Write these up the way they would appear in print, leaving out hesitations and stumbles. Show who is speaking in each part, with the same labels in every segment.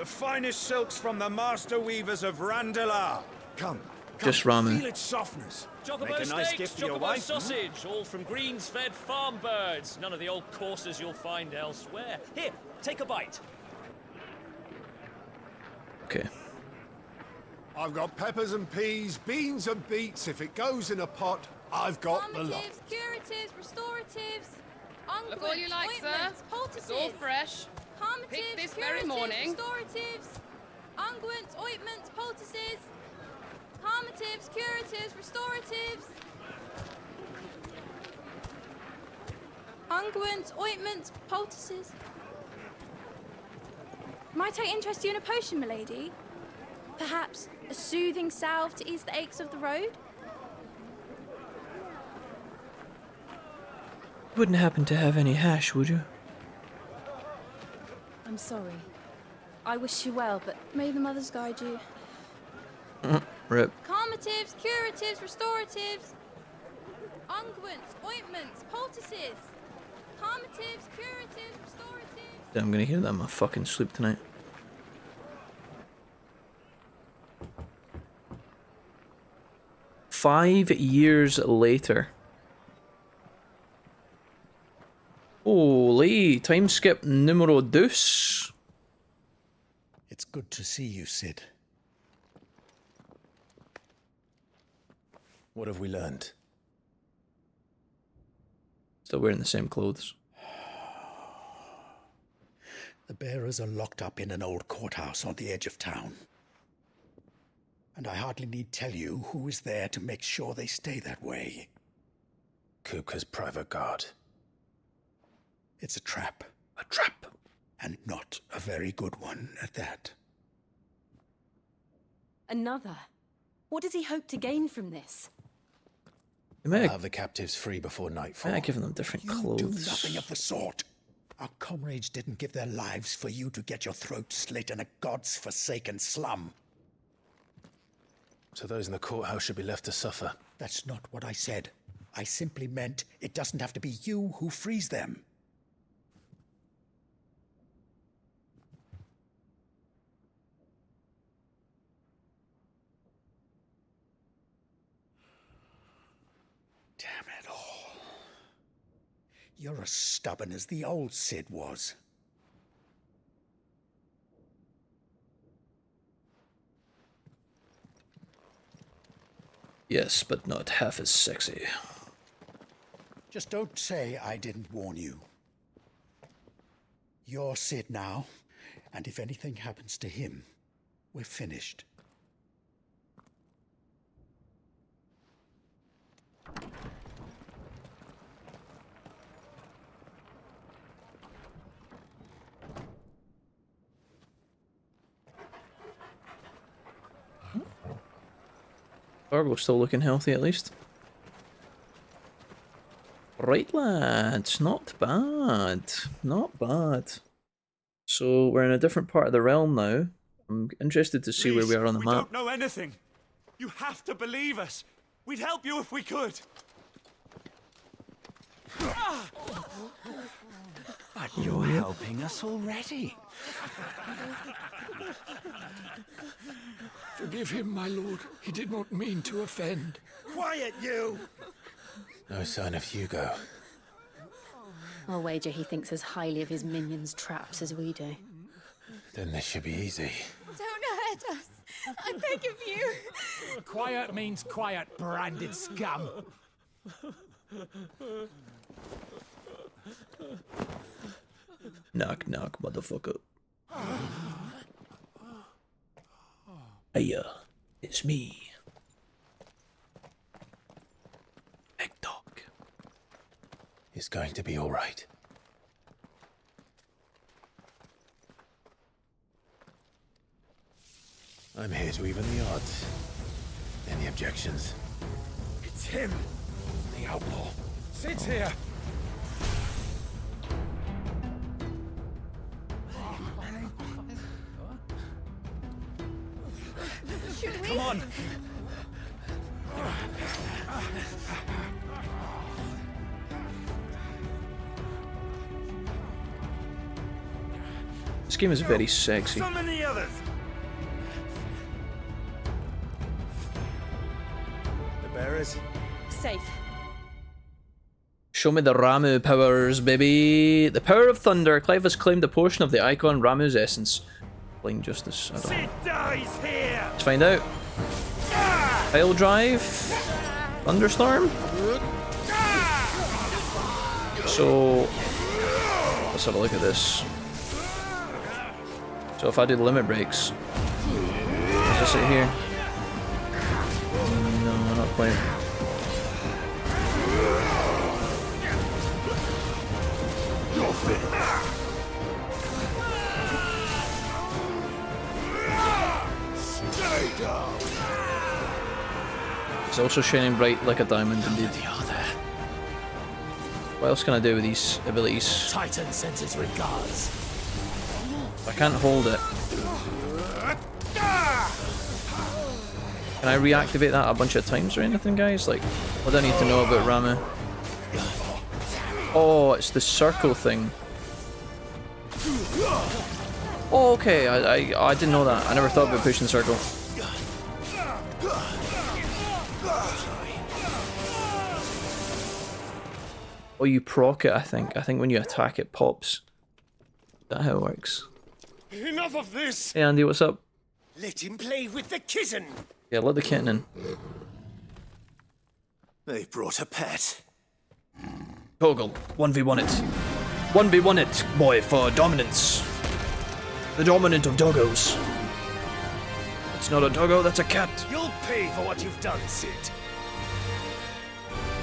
Speaker 1: The finest silks from the master weavers of Randalar. Come.
Speaker 2: Just ramen.
Speaker 1: Feel its softness.
Speaker 3: Chocobo
Speaker 1: Make a nice
Speaker 3: steaks,
Speaker 1: gift for your
Speaker 3: chocobo
Speaker 1: wife.
Speaker 3: sausage, all from greens-fed farm birds. None of the old courses you'll find elsewhere. Here, take a bite.
Speaker 2: Okay.
Speaker 4: I've got peppers and peas, beans and beets. If it goes in a pot, I've got the lot.
Speaker 5: Calmatives, curatives, restoratives,
Speaker 6: Look all you like, sir. It's all fresh. Picked this very morning.
Speaker 5: Restoratives, unguents, ointments, poultices. Calmatives, curatives, restoratives. Unguents, ointments, poultices. Might I interest you in a potion, milady? Perhaps a soothing salve to ease the aches of the road?
Speaker 2: Wouldn't happen to have any hash, would you?
Speaker 5: I'm sorry. I wish you well, but may the mothers guide you.
Speaker 2: Rip.
Speaker 5: Calmatives, curatives, restoratives. Unguents, ointments, poultices. Calmatives, curatives, restoratives.
Speaker 2: I'm gonna hear that in my fucking sleep tonight. "5 years later." Holy, time skip numero dos.
Speaker 7: It's good to see you, Sid.
Speaker 8: What have we learned?
Speaker 2: Still wearing the same clothes.
Speaker 7: The bearers are locked up in an old courthouse on the edge of town. And I hardly need tell you who is there to make sure they stay that way.
Speaker 8: Kupka's private guard.
Speaker 7: It's a trap.
Speaker 2: A trap.
Speaker 7: And not a very good one at that.
Speaker 9: Another? What does he hope to gain from this?
Speaker 2: They might
Speaker 8: I'll
Speaker 2: have,
Speaker 8: have the captives free before nightfall.
Speaker 2: might have given them different
Speaker 7: You do
Speaker 2: clothes.
Speaker 7: nothing of the sort. Our comrades didn't give their lives for you to get your throat slit in a god's forsaken slum.
Speaker 8: So those in the courthouse should be left to suffer.
Speaker 7: That's not what I said. I simply meant it doesn't have to be you who frees them. Damn it all. You're as stubborn as the old Sid was.
Speaker 2: Yes, but not half as sexy.
Speaker 7: Just don't say I didn't warn you. You're Sid now, and if anything happens to him, we're finished.
Speaker 2: Barbo's still looking healthy at least. Right, lads, not bad. Not bad. So we're in a different part of the realm now. I'm interested to see where we are on the
Speaker 1: we
Speaker 2: map.
Speaker 1: don't know anything. You have to believe us. We'd help you if we could.
Speaker 10: But you're helping us already.
Speaker 11: Forgive him, my lord. He did not mean to offend.
Speaker 1: Quiet, you!
Speaker 8: No sign of Hugo.
Speaker 9: I'll wager he thinks as highly of his minions' traps as we do.
Speaker 8: Then this should be easy.
Speaker 5: Don't hurt us. I beg of you.
Speaker 10: Quiet means quiet, branded scum.
Speaker 2: Knock, knock, motherfucker. Hiya, it's me. Big dog.
Speaker 8: It's going to be all right. I'm here to even the odds. Any objections?
Speaker 1: It's him, the outlaw. Sid's here. Come on.
Speaker 2: This game is very sexy.
Speaker 1: Summon the others.
Speaker 12: Wayfarers.
Speaker 9: Safe.
Speaker 2: Show me the Ramu powers, baby. The power of thunder. Clive has claimed a portion of the Eikon Ramu's essence. Blind justice. I don't know.
Speaker 1: Dies here.
Speaker 2: Let's find out. Pile drive. Thunderstorm. So let's have a look at this. So if I do the limit breaks, does this sit here? No, not quite. It's also shining bright like a diamond indeed. What else can I do with these abilities?
Speaker 10: Titan sends his regards.
Speaker 2: I can't hold it. Can I reactivate that a bunch of times or anything, guys? Like, what do I need to know about Ramu? Oh, it's the circle thing. Oh, okay. I didn't know that. I never thought about pushing the circle. Oh, you proc it, I think. I think when you attack, it pops. Is that how it works?
Speaker 1: Enough of this.
Speaker 2: Hey, Andy, what's up?
Speaker 12: Let him play with the kitten.
Speaker 2: Yeah, let the kitten in.
Speaker 12: They brought a pet.
Speaker 2: Toggle, 1v1 it. 1v1 it, boy, for dominance. The dominant of doggos. That's not a doggo, that's a cat.
Speaker 12: You'll pay for what you've done, Sid.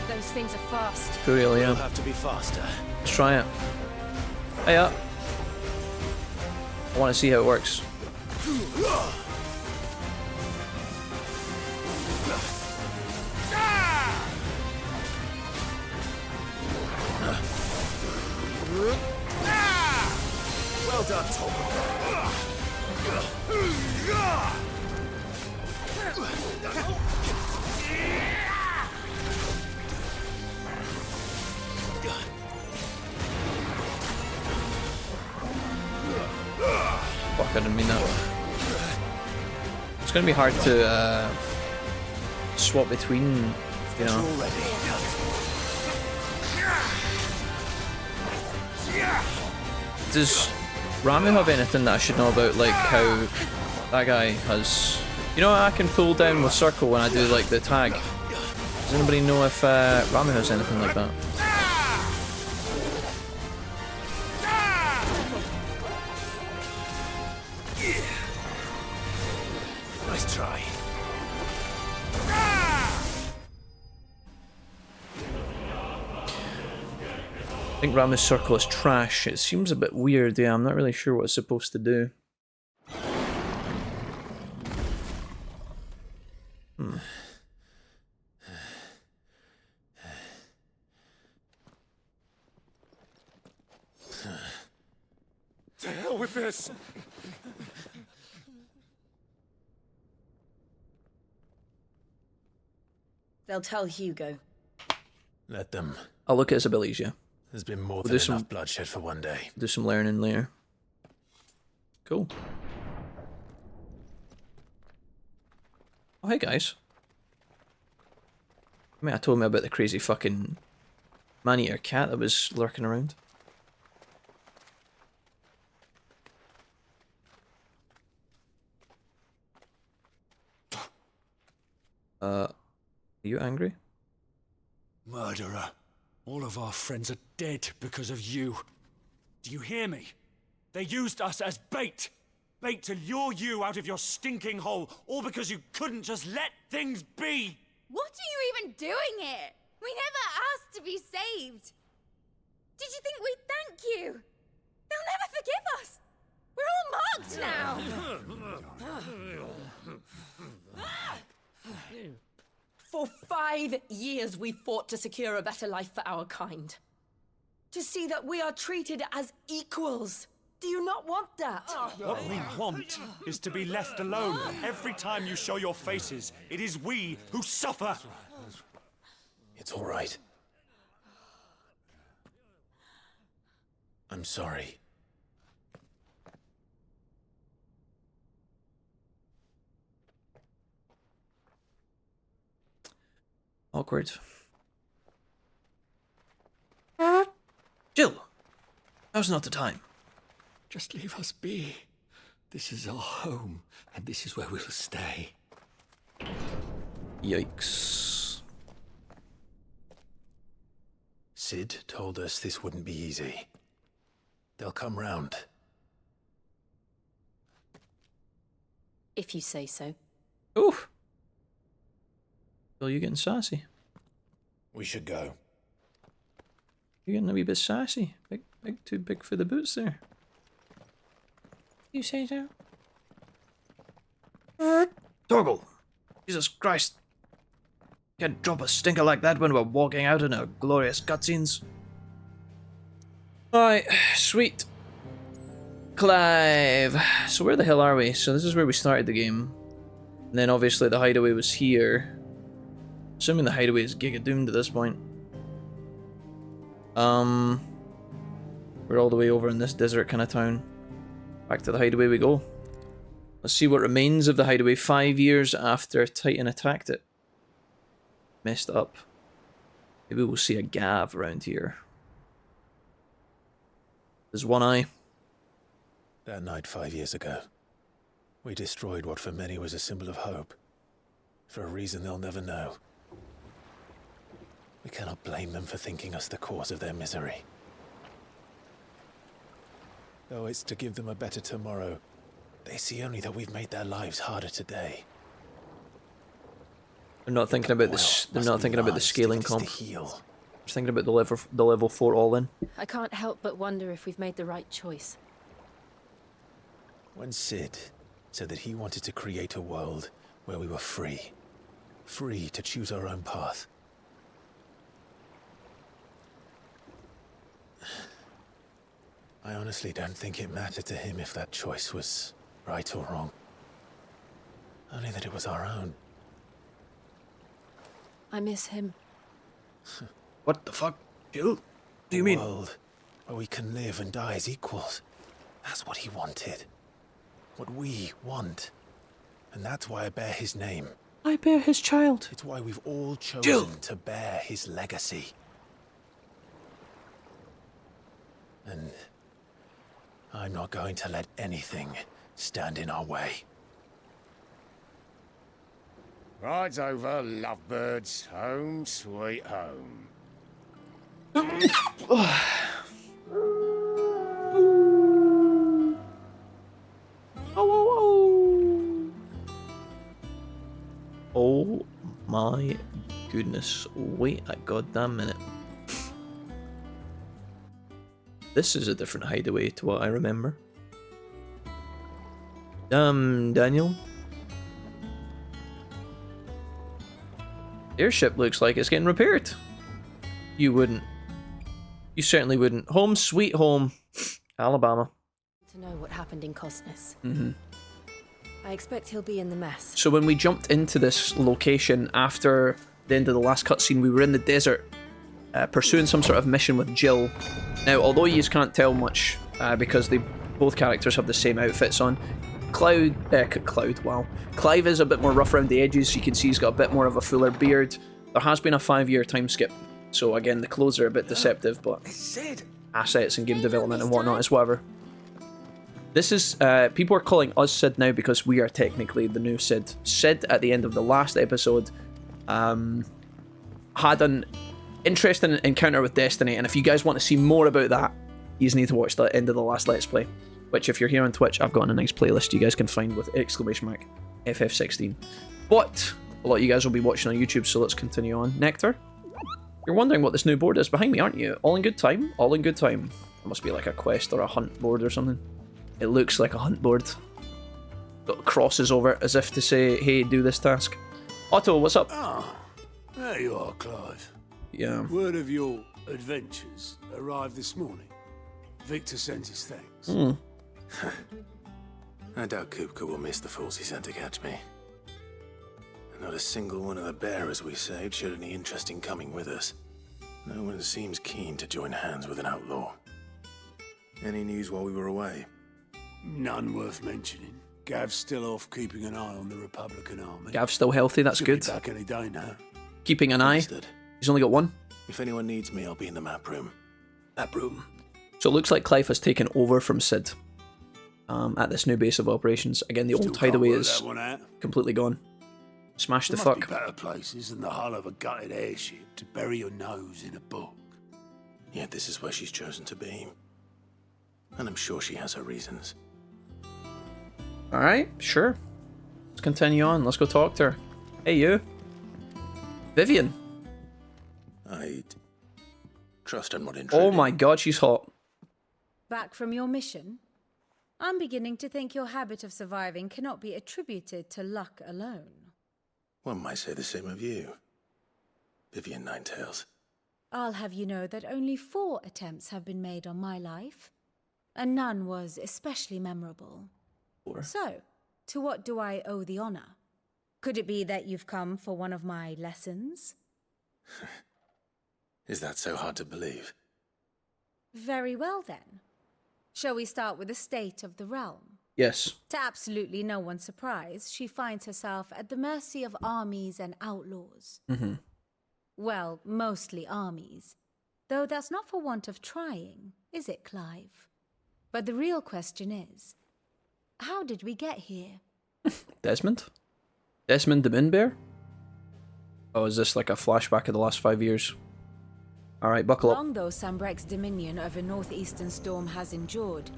Speaker 9: Those things are fast.
Speaker 2: For real, yeah.
Speaker 12: You'll have to be faster.
Speaker 2: Let's try it. Hey up. I want to see how it works.
Speaker 12: Well done, Tom.
Speaker 2: Fuck, I didn't mean that. It's gonna be hard to swap between, you know. Does Ramu have anything that I should know about, like how that guy has... You know, I can pull down with circle when I do like the tag. Does anybody know if Ramu has anything like that?
Speaker 12: Nice try.
Speaker 2: I think Ramu's circle is trash. It seems a bit weird, yeah, I'm not really sure what it's supposed to do.
Speaker 1: To hell with this.
Speaker 9: They'll tell Hugo.
Speaker 8: Let them.
Speaker 2: I'll look at his abilities, yeah.
Speaker 8: There's been more
Speaker 2: We'll
Speaker 8: than
Speaker 2: do
Speaker 8: enough bloodshed for one day.
Speaker 2: Do some learning later. Cool. Oh, hey guys. I mean, I told me about the crazy fucking man-eater cat that was lurking around. Are you angry?
Speaker 10: Murderer. All of our friends are dead because of you.
Speaker 1: Do you hear me? They used us as bait. Bait to lure you out of your stinking hole, all because you couldn't just let things be.
Speaker 5: What are you even doing here? We never asked to be saved. Did you think we'd thank you? They'll never forgive us. We're all marked now.
Speaker 13: For 5 years we fought to secure a better life for our kind. To see that we are treated as equals. Do you not want that?
Speaker 1: What we want is to be left alone. Every time you show your faces, it is we who suffer.
Speaker 8: It's all right. I'm sorry.
Speaker 2: Awkward. Jill! Now's not the time.
Speaker 11: Just leave us be. This is our home, and this is where we'll stay.
Speaker 2: Yikes.
Speaker 8: Sid told us this wouldn't be easy. They'll come round.
Speaker 9: If you say so.
Speaker 2: Oof. Well, you getting sassy.
Speaker 8: We should go.
Speaker 2: You're getting a wee bit sassy. Too big for the boots there. You say so? Torgal! Jesus Christ! Can't drop a stinker like that when we're walking out in our glorious cutscenes. Alright, sweet. Clive. So where the hell are we? So this is where we started the game. And then obviously the hideaway was here. Assuming the hideaway is giga doomed at this point. We're all the way over in this desert kind of town. Back to the hideaway we go. Let's see what remains of the hideaway 5 years after Titan attacked it. Messed up. Maybe we'll see a Gav around here. There's one eye.
Speaker 8: That night 5 years ago, we destroyed what for many was a symbol of hope. For a reason they'll never know. We cannot blame them for thinking us the cause of their misery. Though it's to give them a better tomorrow, they see only that we've made their lives harder today.
Speaker 2: They're not thinking about this. They're not thinking about the scaling comp. They're thinking about the level 4 all-in.
Speaker 9: I can't help but wonder if we've made the right choice.
Speaker 8: When Sid said that he wanted to create a world where we were free. Free to choose our own path. I honestly don't think it mattered to him if that choice was right or wrong. Only that it was our own.
Speaker 9: I miss him.
Speaker 2: What the fuck, Jill? What do you mean?
Speaker 8: A world where we can live and die as equals. That's what he wanted. What we want. And that's why I bear his name.
Speaker 2: I bear his child.
Speaker 8: It's why we've all chosen
Speaker 2: Jill.
Speaker 8: to bear his legacy. And I'm not going to let anything stand in our way.
Speaker 12: Ride's over, lovebirds. Home sweet home.
Speaker 2: Oh my goodness. Wait a goddamn minute. This is a different hideaway to what I remember. Damn, Daniel. Airship looks like it's getting repaired. You wouldn't. You certainly wouldn't. Home sweet home. Alabama.
Speaker 9: To know what happened in Cosness.
Speaker 2: Mm-hmm.
Speaker 9: I expect he'll be in the mess.
Speaker 2: So when we jumped into this location after the end of the last cutscene, we were in the desert, pursuing some sort of mission with Jill. Now, although you can't tell much, because both characters have the same outfits on, Clive is a bit more rough around the edges. You can see he's got a bit more of a fuller beard. There has been a 5-year time skip, so again, the clothes are a bit deceptive, but assets and game development and whatnot is whatever. This is, people are calling us Sid now because we are technically the new Sid. Sid, at the end of the last episode, had an interesting encounter with Destiny, and if you guys want to see more about that, you just need to watch the end of the last Let's Play, which if you're here on Twitch, I've got a nice playlist you guys can find with !FF16. But a lot of you guys will be watching on YouTube, so let's continue on. Nectar, you're wondering what this new board is behind me, aren't you? All in good time? All in good time. It must be like a quest or a hunt board or something. It looks like a hunt board. Got crosses over it as if to say, hey, do this task. Otto, what's up?
Speaker 10: Ah, there you are, Clive.
Speaker 2: Yeah.
Speaker 10: Word of your adventures arrived this morning. Victor sent his thanks.
Speaker 2: Hmm.
Speaker 8: I doubt Kupka will miss the fools he sent to catch me. Not a single one of the bearers we saved showed any interest in coming with us. No one seems keen to join hands with an outlaw. Any news while we were away?
Speaker 10: None worth mentioning. Gav's still off keeping an eye on the Republican army.
Speaker 2: Gav's still healthy, that's
Speaker 10: Should
Speaker 2: good.
Speaker 10: Be back any day now.
Speaker 2: keeping an eye.
Speaker 8: Understood.
Speaker 2: He's only got one.
Speaker 8: If anyone needs me, I'll be in the map room.
Speaker 2: Map room. So it looks like Clive has taken over from Sid at this new base of operations. Again, the old hideaway is completely gone. Smash the fuck.
Speaker 10: There must be better places than the hull of a gutted airship to bury your nose in a book.
Speaker 8: Yet this is where she's chosen to be. And I'm sure she has her reasons.
Speaker 2: Alright, sure. Let's continue on. Let's go talk to her. Hey, you. Vivian.
Speaker 8: I'd trust I'm not intruding.
Speaker 2: Oh my god, she's hot.
Speaker 14: Back from your mission? I'm beginning to think your habit of surviving cannot be attributed to luck alone.
Speaker 8: One might say the same of you, Vivian Ninetails.
Speaker 14: I'll have you know that only 4 attempts have been made on my life, and none was especially memorable.
Speaker 2: 4.
Speaker 14: So, to what do I owe the honor? Could it be that you've come for one of my lessons?
Speaker 8: Is that so hard to believe?
Speaker 14: Very well then. Shall we start with the state of the realm?
Speaker 2: Yes.
Speaker 14: To absolutely no one's surprise, she finds herself at the mercy of armies and outlaws.
Speaker 2: Mm-hmm.
Speaker 14: Well, mostly armies. Though that's not for want of trying, is it, Clive? But the real question is, how did we get here?
Speaker 2: Desmond? Desmond the Moon Bear? Oh, is this like a flashback of the last 5 years? Alright, buckle up.
Speaker 14: Long though Sambrek's dominion over northeastern storm has endured,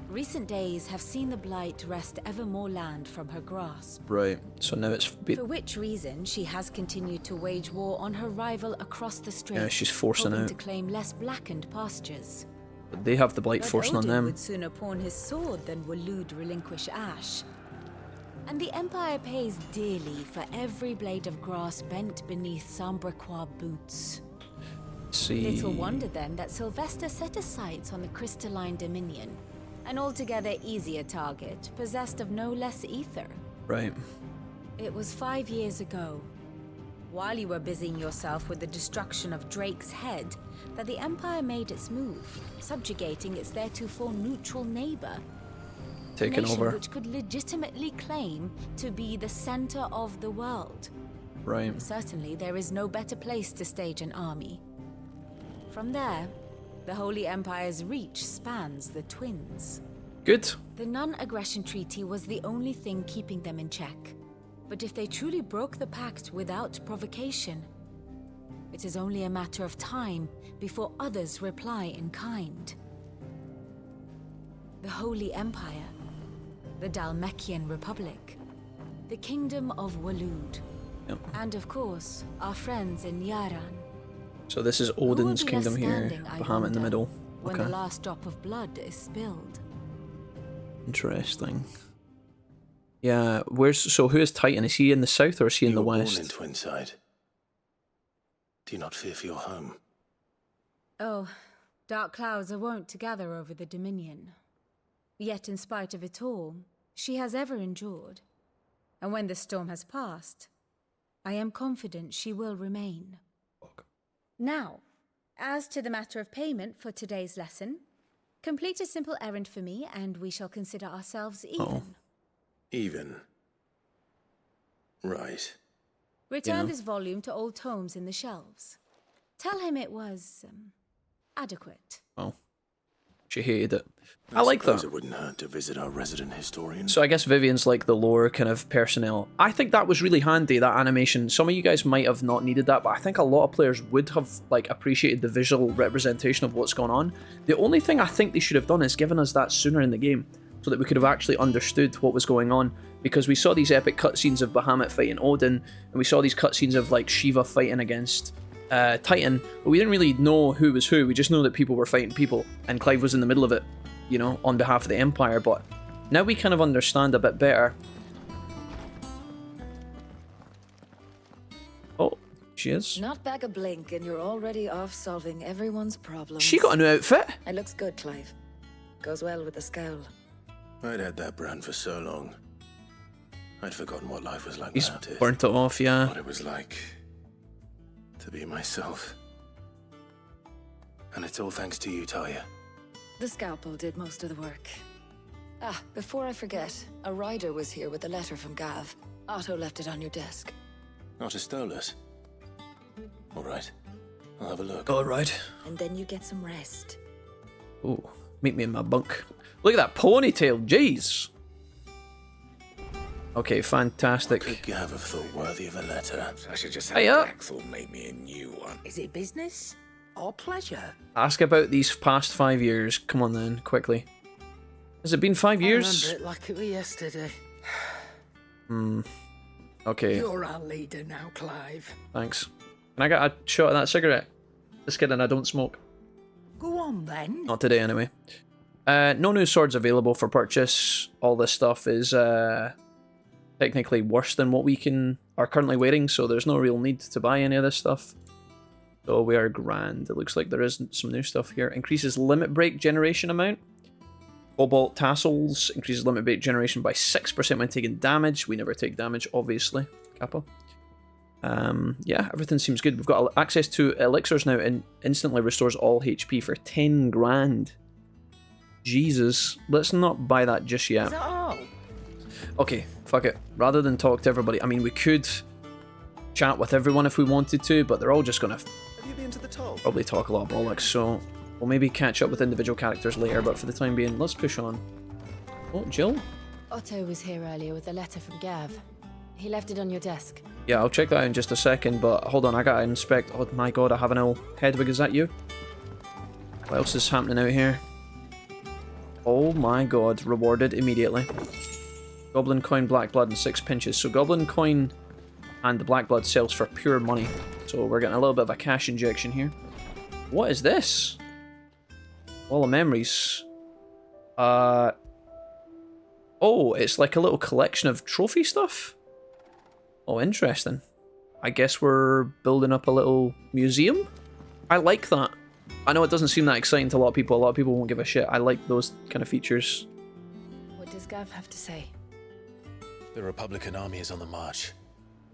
Speaker 14: recent days have seen the Blight wrest ever more land from her grasp.
Speaker 2: Right, so now it's...
Speaker 14: For which reason she has continued to wage war on her rival across the strait.
Speaker 2: Yeah, she's forcing
Speaker 14: hoping
Speaker 2: out.
Speaker 14: to claim less blackened pastures.
Speaker 2: But they have the Blight
Speaker 14: But
Speaker 2: forcing
Speaker 14: Odin
Speaker 2: on them.
Speaker 14: would sooner pawn his sword than Waloed relinquish Ash. And the Empire pays dearly for every blade of grass bent beneath Sambrequois boots.
Speaker 2: See.
Speaker 14: Little wonder then that Sylvester set his sights on the crystalline dominion, an altogether easier target, possessed of no less ether.
Speaker 2: Right.
Speaker 14: It was 5 years ago, while you were busying yourself with the destruction of Drake's head, that the Empire made its move, subjugating its theretofore neutral neighbor.
Speaker 2: Taken
Speaker 14: a nation
Speaker 2: over.
Speaker 14: which could legitimately claim to be the center of the world.
Speaker 2: Right.
Speaker 14: Certainly, there is no better place to stage an army. From there, the Holy Empire's reach spans the Twins.
Speaker 2: Good.
Speaker 14: The non-aggression treaty was the only thing keeping them in check. But if they truly broke the pact without provocation, it is only a matter of time before others reply in kind. The Holy Empire, the Dhalmekian Republic, the Kingdom of Waloed, and of course, our friends in Yaran.
Speaker 2: So this is Odin's kingdom here, Bahamut in the middle.
Speaker 14: When
Speaker 2: Okay.
Speaker 14: the last drop of blood is spilled.
Speaker 2: Interesting. Yeah, so who is Titan? Is he in the south or is he in the
Speaker 8: You were
Speaker 2: west?
Speaker 8: born in Twinside. Do you not fear for your home?
Speaker 14: Oh, dark clouds are wont to gather over the Dominion. Yet in spite of it all, she has ever endured. And when the storm has passed, I am confident she will remain. Now, as to the matter of payment for today's lesson, complete a simple errand for me and we shall consider ourselves even.
Speaker 8: Even. Right.
Speaker 14: Return this volume to old tomes in the shelves. Tell him it was adequate.
Speaker 2: Oh. She hated it. I like that.
Speaker 8: It wouldn't hurt to visit our resident historian.
Speaker 2: So I guess Vivian's like the lore kind of personnel. I think that was really handy, that animation. Some of you guys might have not needed that, but I think a lot of players would have like appreciated the visual representation of what's going on. The only thing I think they should have done is given us that sooner in the game, so that we could have actually understood what was going on. Because we saw these epic cutscenes of Bahamut fighting Odin, and we saw these cutscenes of like Shiva fighting against Titan, but we didn't really know who was who. We just know that people were fighting people, and Clive was in the middle of it, you know, on behalf of the Empire. But now we kind of understand a bit better. Oh, she is.
Speaker 15: Not back a blink, and you're already off solving everyone's problems.
Speaker 2: She got a new outfit.
Speaker 15: It looks good, Clive. Goes well with the scowl.
Speaker 8: I'd had that brand for so long. I'd forgotten what life was like
Speaker 2: He's
Speaker 8: without it.
Speaker 2: burnt it off, yeah.
Speaker 8: What it was like to be myself. And it's all thanks to you, Talia.
Speaker 15: The scalpel did most of the work. Ah, before I forget, a rider was here with a letter from Gav. Otto left it on your desk.
Speaker 8: Not a Stolas. All right. I'll have a look.
Speaker 2: Alright.
Speaker 15: And then you get some rest.
Speaker 2: Ooh, meet me in my bunk. Look at that ponytail, jeez! Okay, fantastic.
Speaker 8: Could Gav have thought worthy of a letter?
Speaker 11: I should just
Speaker 2: Hey,
Speaker 11: have Blackthorn make me a new one.
Speaker 16: Is it business or pleasure?
Speaker 2: Ask about these past 5 years. Come on then, quickly. Has it been 5 years?
Speaker 16: I remember it like it was yesterday.
Speaker 2: Okay.
Speaker 16: You're our leader now, Clive.
Speaker 2: Thanks. Can I get a shot of that cigarette? Just kidding, I don't smoke.
Speaker 16: Go on then.
Speaker 2: Not today, anyway. No new swords available for purchase. All this stuff is technically worse than what we are currently wearing, so there's no real need to buy any of this stuff. So we are grand. It looks like there is some new stuff here. Increases limit break generation amount. Cobalt tassels increases limit break generation by 6% when taking damage. We never take damage, obviously. Kappa. Yeah, everything seems good. We've got access to elixirs now and instantly restores all HP for 10 grand. Jesus. Let's not buy that just yet.
Speaker 16: Is that all?
Speaker 2: Okay, fuck it. Rather than talk to everybody, I mean, we could chat with everyone if we wanted to, but they're all just gonna probably talk a lot of bollocks, so we'll maybe catch up with individual characters later, but for the time being, let's push on. Oh, Jill?
Speaker 9: Otto was here earlier with a letter from Gav. He left it on your desk.
Speaker 2: Yeah, I'll check that out in just a second, but hold on, I gotta inspect. Oh my god, I have an old Hedwig, is that you? What else is happening out here? Oh my god, rewarded immediately. Goblin coin, black blood, and 6 pinches. So goblin coin and the black blood sells for pure money. So we're getting a little bit of a cash injection here. What is this? Wall of memories. Oh, it's like a little collection of trophy stuff? Oh, interesting. I guess we're building up a little museum? I like that. I know it doesn't seem that exciting to a lot of people. A lot of people won't give a shit. I like those kind of features.
Speaker 9: What does Gav have to say?
Speaker 8: The Republican army is on the march,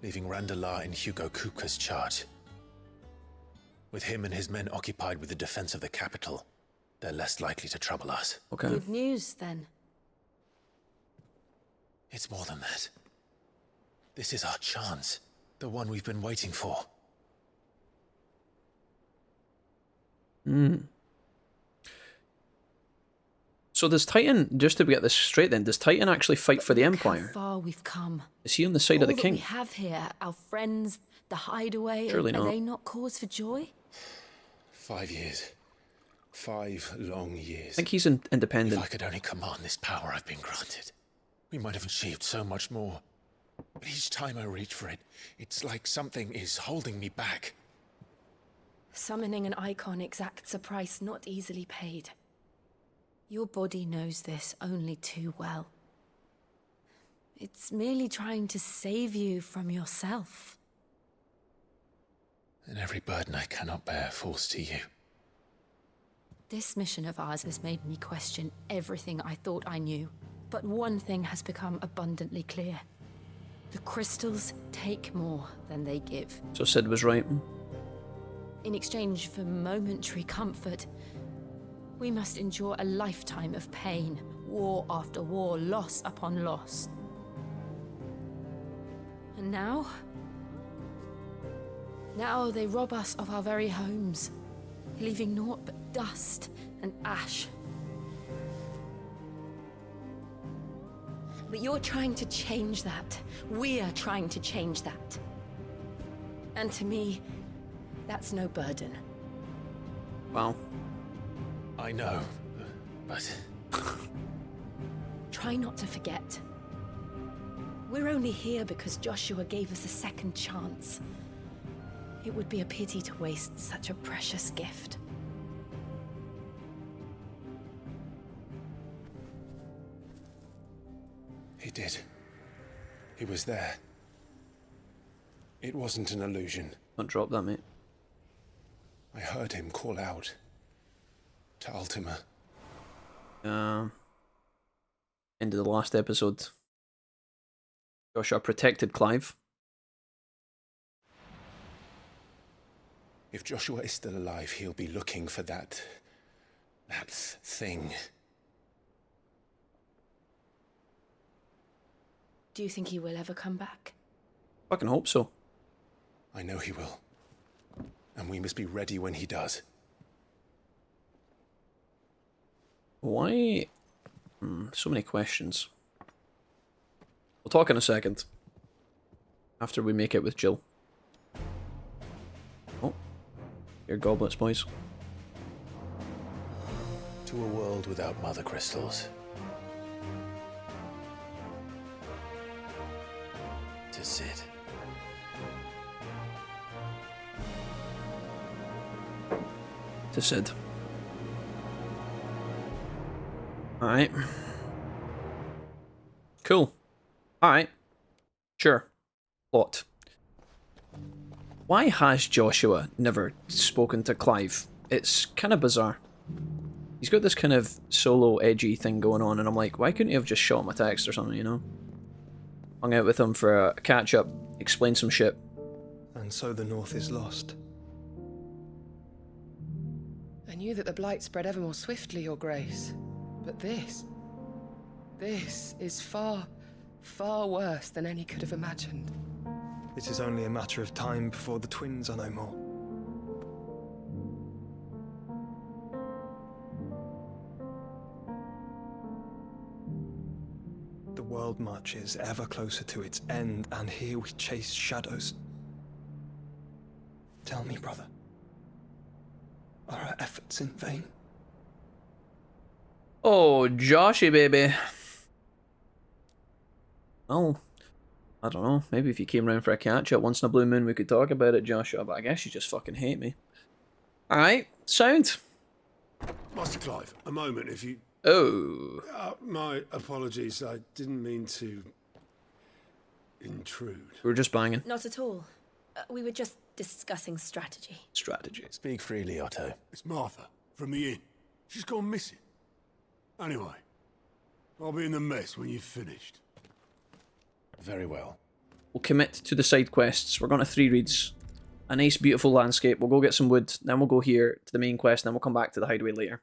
Speaker 8: leaving Randalar in Hugo Kupka's charge. With him and his men occupied with the defense of the capital, they're less likely to trouble us.
Speaker 2: Okay.
Speaker 9: Good news, then.
Speaker 8: It's more than that. This is our chance, the one we've been waiting for.
Speaker 2: So does Titan, just to get this straight then, does Titan actually fight for the Empire?
Speaker 9: How far we've come.
Speaker 2: Is he on the side of the king?
Speaker 9: All that we have here, our friends, the hideaway,
Speaker 2: Surely
Speaker 9: are
Speaker 2: not.
Speaker 9: they not cause for joy?
Speaker 8: 5 years. 5 long years.
Speaker 2: I think he's independent.
Speaker 8: If I could only command this power I've been granted, we might have achieved so much more. But each time I reach for it, it's like something is holding me back.
Speaker 9: Summoning an icon exacts a price not easily paid. Your body knows this only too well. It's merely trying to save you from yourself.
Speaker 8: And every burden I cannot bear falls to you.
Speaker 9: This mission of ours has made me question everything I thought I knew. But one thing has become abundantly clear. The crystals take more than they give.
Speaker 2: So Sid was right.
Speaker 9: In exchange for momentary comfort, we must endure a lifetime of pain, war after war, loss upon loss. And now they rob us of our very homes, leaving naught but dust and ash. But you're trying to change that. We're trying to change that. And to me, that's no burden.
Speaker 2: Wow.
Speaker 8: I know, but...
Speaker 9: Try not to forget. We're only here because Joshua gave us a second chance. It would be a pity to waste such a precious gift.
Speaker 8: He did. He was there. It wasn't an illusion.
Speaker 2: Don't drop that, mate.
Speaker 8: I heard him call out to Ultima.
Speaker 2: End of the last episode. Joshua protected Clive.
Speaker 8: If Joshua is still alive, he'll be looking for that thing.
Speaker 9: Do you think he will ever come back?
Speaker 2: Fucking hope so.
Speaker 8: I know he will. and we must be ready when he does.
Speaker 2: Why? So many questions. We'll talk in a second. After we make it with Jill. Oh. Your goblets, boys.
Speaker 8: To a world without mother crystals. To Sid.
Speaker 2: To Sid. Alright. Cool. Alright. Sure. Plot. Why has Joshua never spoken to Clive? It's kind of bizarre. He's got this kind of solo edgy thing going on, and I'm like, why couldn't he have just shot him a text or something, you know? Hung out with him for a catch-up, explain some shit.
Speaker 17: And so the North is lost.
Speaker 6: I knew that the Blight spread ever more swiftly, Your Grace. But this is far, far worse than any could have imagined.
Speaker 17: It is only a matter of time before the twins are no more. The world marches ever closer to its end, and here we chase shadows. Tell me, brother, are our efforts in vain?
Speaker 2: Oh, Joshy, baby. Oh, I don't know. Maybe if you came round for a catch-up once in a blue moon, we could talk about it, Joshua, but I guess you just fucking hate me. Alright, sound.
Speaker 4: Master Clive, a moment, if you...
Speaker 2: Oh.
Speaker 4: My apologies, I didn't mean to... intrude.
Speaker 2: We were just banging.
Speaker 9: Not at all. We were just discussing strategy.
Speaker 2: Strategy.
Speaker 8: Speak freely, Otto.
Speaker 4: It's Martha, from the inn. She's gone missing. Anyway, I'll be in the mess when you've finished.
Speaker 8: Very well.
Speaker 2: We'll commit to the side quests. We're going to 3 reads. A nice, beautiful landscape. We'll go get some wood. Then we'll go here to the main quest. Then we'll come back to the hideaway later.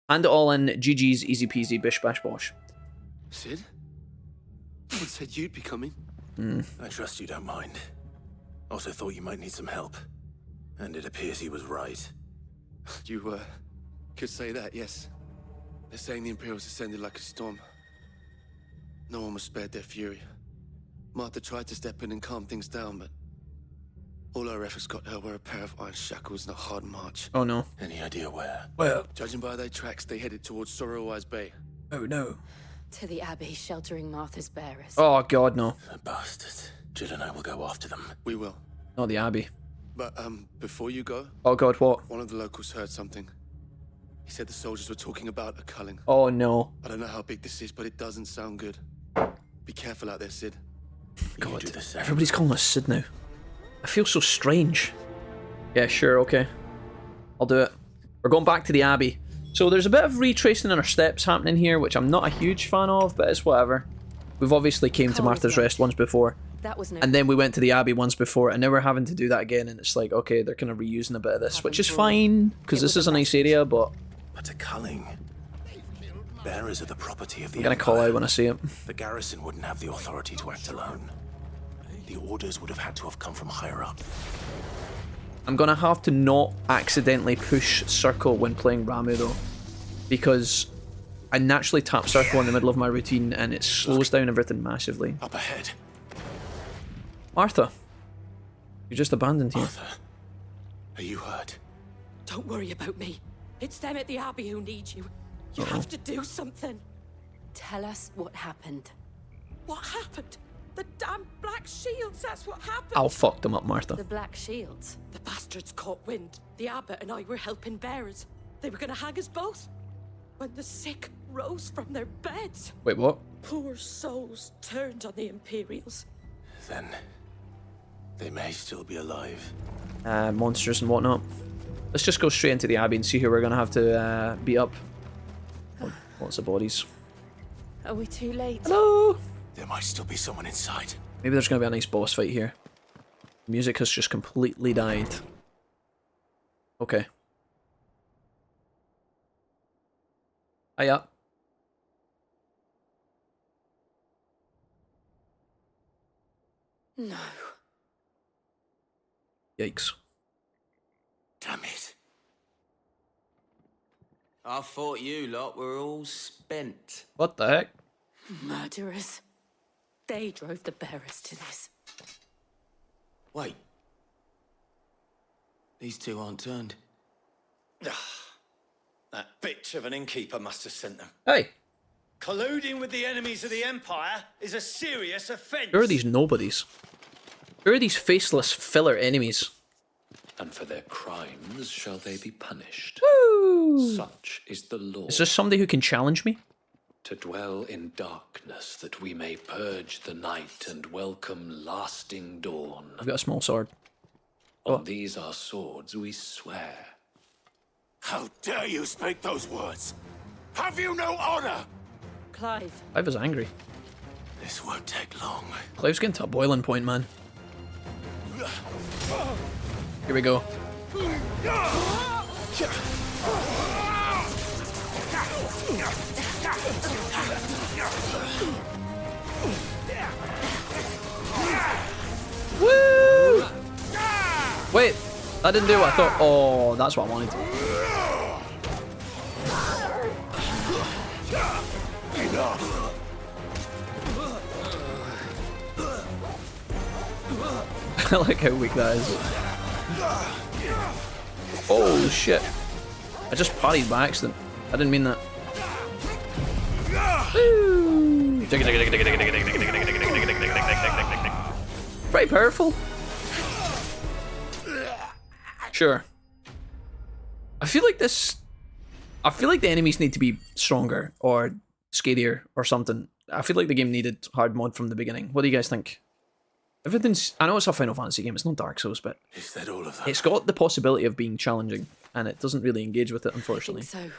Speaker 2: Hand it all in. GG's, easy peasy, bish bash bosh.
Speaker 18: Sid? No one said you'd be coming.
Speaker 8: I trust you don't mind. Also thought you might need some help. And it appears he was right.
Speaker 18: You, could say that, yes. They're saying the Imperials ascended like a storm. No one was spared their fury. Martha tried to step in and calm things down, but all our efforts got her were a pair of iron shackles and a hard march.
Speaker 2: Oh no.
Speaker 8: Any idea where?
Speaker 2: Well,
Speaker 18: judging by their tracks, they headed towards Sorrowwise Bay.
Speaker 2: Oh no.
Speaker 9: To the Abbey, sheltering Martha's bearers.
Speaker 2: Oh god, no.
Speaker 8: The bastards. Jill and I will go after them.
Speaker 18: We will.
Speaker 2: Not the Abbey.
Speaker 18: But, before you go...
Speaker 2: Oh god, what?
Speaker 18: One of the locals heard something. He said the soldiers were talking about a culling.
Speaker 2: Oh no.
Speaker 18: I don't know how big this is, but it doesn't sound good. Be careful out there, Sid.
Speaker 2: God, everybody's calling us Sid now. I feel so strange. Yeah, sure, okay. I'll do it. We're going back to the Abbey. So there's a bit of retracing in our steps happening here, which I'm not a huge fan of, but it's whatever. We've obviously came to Martha's Rest once before.
Speaker 9: That was
Speaker 2: and then we went to the Abbey once before, and now we're having to do that again, and it's like, okay, they're kind of reusing a bit of this, which is fine, because this is a nice area, but...
Speaker 8: But a culling. Bearers are the property of the
Speaker 2: I'm gonna call out when I see it.
Speaker 8: The garrison wouldn't have the authority to act alone. The orders would have had to have come from higher up.
Speaker 2: I'm gonna have to not accidentally push circle when playing Ramu though, because I naturally tap circle in the middle of my routine and it slows down everything massively.
Speaker 8: Up ahead.
Speaker 2: Martha, you just abandoned here.
Speaker 8: Martha, are you hurt?
Speaker 13: Don't worry about me. It's them at the Abbey who need you. You have to do something.
Speaker 9: Tell us what happened.
Speaker 13: What happened? The damn Black Shields, that's what happened.
Speaker 2: I'll fuck them up, Martha.
Speaker 9: The Black Shields?
Speaker 13: The bastards caught wind. The Abbot and I were helping bearers. They were gonna hang us both. When the sick rose from their beds.
Speaker 2: Wait, what?
Speaker 13: Poor souls turned on the Imperials.
Speaker 8: Then they may still be alive.
Speaker 2: Monsters and whatnot. Let's just go straight into the Abbey and see who we're gonna have to beat up. Lots of bodies.
Speaker 9: Are we too late?
Speaker 2: Hello!
Speaker 8: There might still be someone inside.
Speaker 2: Maybe there's gonna be a nice boss fight here. Music has just completely died. Okay. Hiya.
Speaker 9: No.
Speaker 2: Yikes.
Speaker 19: I thought you lot were all spent.
Speaker 2: What the heck?
Speaker 13: Murderers. They drove the bearers to this.
Speaker 19: Wait. These two aren't turned.
Speaker 20: That bitch of an innkeeper must have sent them.
Speaker 2: Hey.
Speaker 20: Colluding with the enemies of the Empire is a serious offence.
Speaker 2: Who are these nobodies? Who are these faceless filler enemies?
Speaker 11: And for their crimes shall they be punished.
Speaker 2: Woo!
Speaker 11: Such is the law.
Speaker 2: Is there somebody who can challenge me?
Speaker 11: To dwell in darkness, that we may purge the night and welcome lasting dawn.
Speaker 2: I've got a small sword.
Speaker 11: On these our swords we swear.
Speaker 20: How dare you speak those words? Have you no honor?
Speaker 13: Clive.
Speaker 2: Clive is angry.
Speaker 20: This won't take long.
Speaker 2: Clive's getting to a boiling point, man. Here we go. Woo! Wait, that didn't do what I thought. Oh, that's what I wanted. I like how weak that is. Oh shit. I just parried by accident. I didn't mean that. Woo! Pretty powerful. Sure. I feel like the enemies need to be stronger or scarier or something. I feel like the game needed hard mod from the beginning. What do you guys think? Everything's... I know it's a Final Fantasy game, it's not Dark Souls, but...
Speaker 20: Is that all of them?
Speaker 2: It's got the possibility of being challenging, and it doesn't really engage with it, unfortunately.
Speaker 13: I think so.